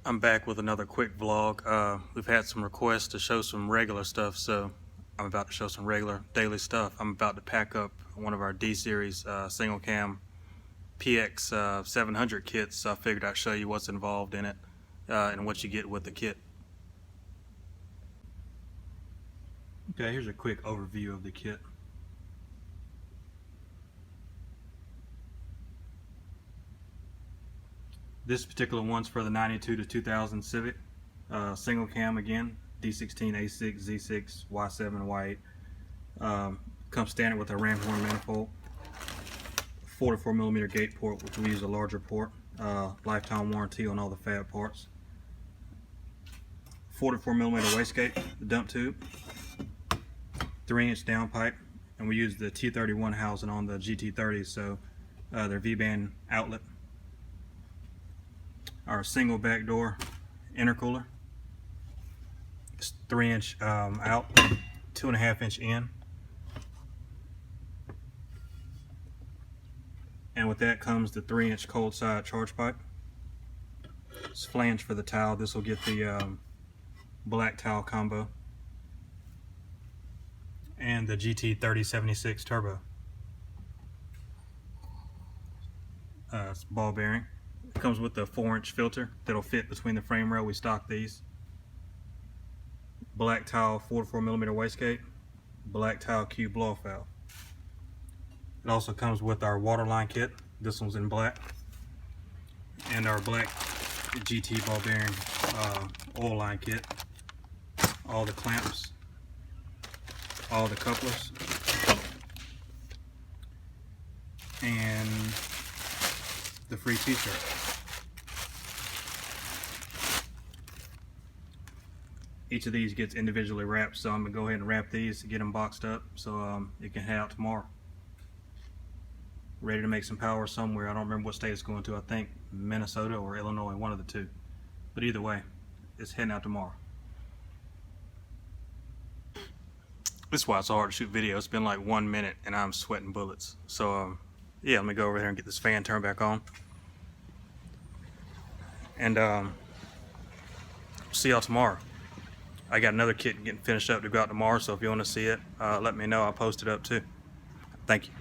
I'm back with another quick vlog. We've had some requests to show some regular stuff, so I'm about to show some regular daily stuff. I'm about to pack up one of our D-Series single cam PX 700 kits, so I figured I'd show you what's involved in it and what you get with the kit. Okay, here's a quick overview of the kit. This particular one's for the 92 to 2000 Civic, single cam again, D16 A6, Z6, Y7, Y8. Comes standard with a ram horn manifold, 44mm gate port, which we use a larger port, lifetime warranty on all the fab parts. 44mm wastegate, the dump tube, 3-inch downpipe, and we use the T31 housing on the GT30s, so their V-band outlet. Our single back door intercooler. It's 3-inch out, 2.5-inch in. And with that comes the 3-inch cold side charge pipe. It's flange for the towel. This will get the black towel combo. And the GT3076 Turbo. It's ball bearing. It comes with a 4-inch filter that'll fit between the frame rail. We stock these. Black towel 44mm wastegate, black towel cube blow-off valve. It also comes with our waterline kit. This one's in black, and our black GT ball bearing oil line kit. All the clamps, all the couplers, and the free t-shirt. Each of these gets individually wrapped, so I'm going to go ahead and wrap these to get them boxed up so it can head out tomorrow. Ready to make some power somewhere. I don't remember what state it's going to. I think Minnesota or Illinois, one of the two. But either way, it's heading out tomorrow. This is why it's so hard to shoot video. It's been like 1 minute and I'm sweating bullets. So yeah, let me go over here and get this fan turned back on. And see y'all tomorrow. I got another kit getting finished up to go out tomorrow, so if you want to see it, let me know. I'll post it up too. Thank you.